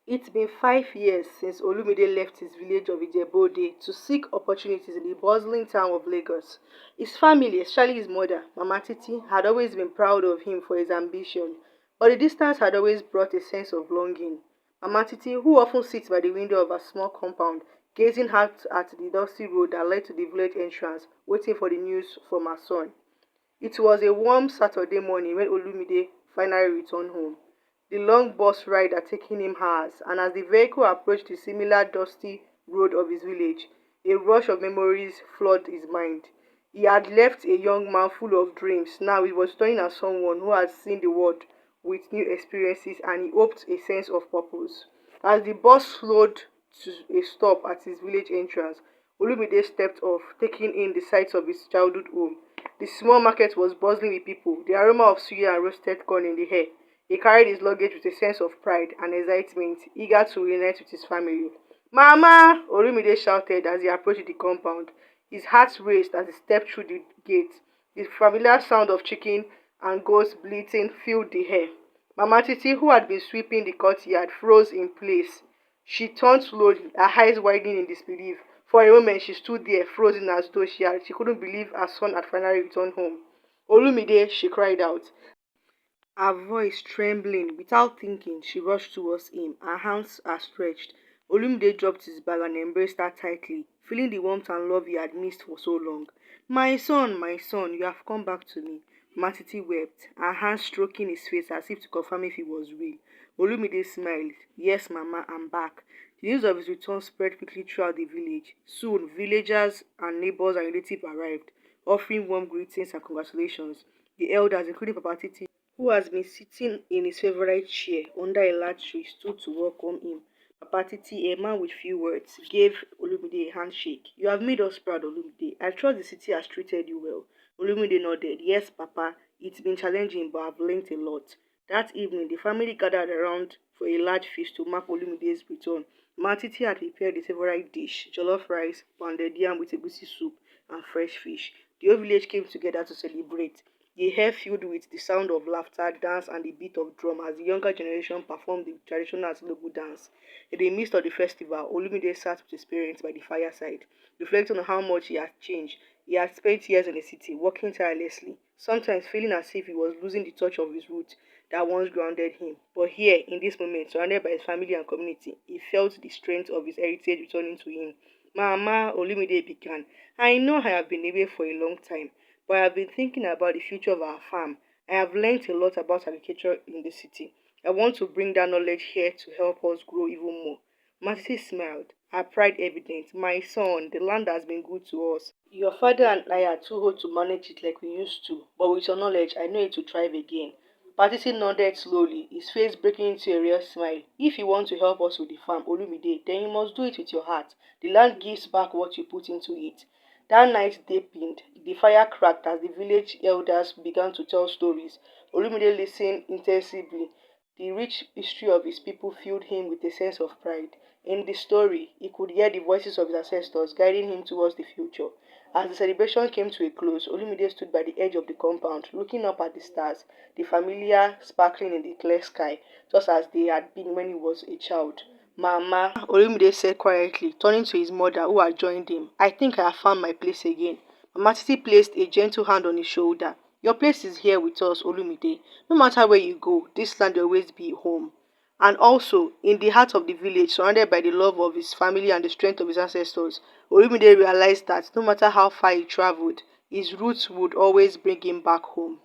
It's been 5 years since Olumide left his village of Ijebode to seek opportunities in the bustling town of Lagos. His family, especially his mother, Mama Titi, had always been proud of him for his ambition, but the distance had always brought a sense of longing. Mama Titi, who often sits by the window of her small compound, gazing out at the dusty road that led to the village entrance, waiting for the news from her son. It was a warm Saturday morning when Olumide finally returned home. The long bus ride had taken him hours, and as the vehicle approached the similar dusty road of his village, a rush of memories flooded his mind. He had left a young man full of dreams. Now he was turning as someone who had seen the world with new experiences and he hoped a sense of purpose. As the bus slowed to a stop at his village entrance, Olumide stepped off, taking in the sights of his childhood home. The small market was bustling with people, the aroma of suya and roasted corn in the air. He carried his luggage with a sense of pride and excitement, eager to reunite with his family. Mama! Olumide shouted as he approached the compound. His heart raced as he stepped through the gate. The familiar sound of chicken and goats bleating filled the air. Mama Titi, who had been sweeping the courtyard, froze in place. She turned slowly, her eyes widening in disbelief. For a moment, she stood there, frozen as though she couldn't believe her son had finally returned home. Olumide, she cried out. Her voice trembling, without thinking, she rushed towards him, her hands outstretched. Olumide dropped his bag and embraced her tightly, feeling the warmth and love he had missed for so long. My son, you have come back to me. Matiti wept, her hands stroking his face as if to confirm if he was real. Olumide smiled. Yes, Mama, I'm back. The news of his return spread quickly throughout the village. Soon, villagers and neighbors and relatives arrived, offering warm greetings and congratulations. The elders, including Papa Titi, who has been sitting in his favorite chair under a large tree, stood to welcome him. Papa Titi, a man with few words, gave Olumide a handshake. You have made us proud, Olumide. I trust the city has treated you well. Olumide nodded. Yes, Papa, it's been challenging, but I've learned a lot. That evening, the family gathered around for a large feast to mark Olumide's return. Matiti had prepared a favorite dish, jollof rice, pounded yam with egusi soup, and fresh fish. The whole village came together to celebrate. The air filled with the sound of laughter, dance, and the beat of drum as the younger generation performed the traditional Asilogwu dance. In the midst of the festival, Olumide sat with his parents by the fireside, reflecting on how much he had changed. He had spent years in the city, working tirelessly, sometimes feeling as if he was losing the touch of his roots that once grounded him. But here, in this moment, surrounded by his family and community, he felt the strength of his heritage returning to him. Mama, Olumide began. I know I have been away for a long time, but I have been thinking about the future of our farm. I have learned a lot about agriculture in the city. I want to bring that knowledge here to help us grow even more. Matisi smiled, her pride evident. My son, the land has been good to us. Your father and I are too old to manage it like we used to, but with your knowledge, I know it will thrive again. Patisi nodded slowly, his face breaking into a real smile. If you want to help us with the farm, Olumide, then you must do it with your heart. The land gives back what you put into it. That night deepened. The fire cracked as the village elders began to tell stories. Olumide listened intensively. The rich history of his people filled him with a sense of pride. In the story, he could hear the voices of his ancestors guiding him towards the future. As the celebration came to a close, Olumide stood by the edge of the compound, looking up at the stars, the familiar sparkling in the clear sky, just as they had been when he was a child. Mama, Olumide said quietly, turning to his mother who had joined him. I think I have found my place again. Mama Titi placed a gentle hand on his shoulder. Your place is here with us, Olumide. No matter where you go, this land will always be home. And also, in the heart of the village, surrounded by the love of his family and the strength of his ancestors, Olumide realized that no matter how far he traveled, his roots would always bring him back home.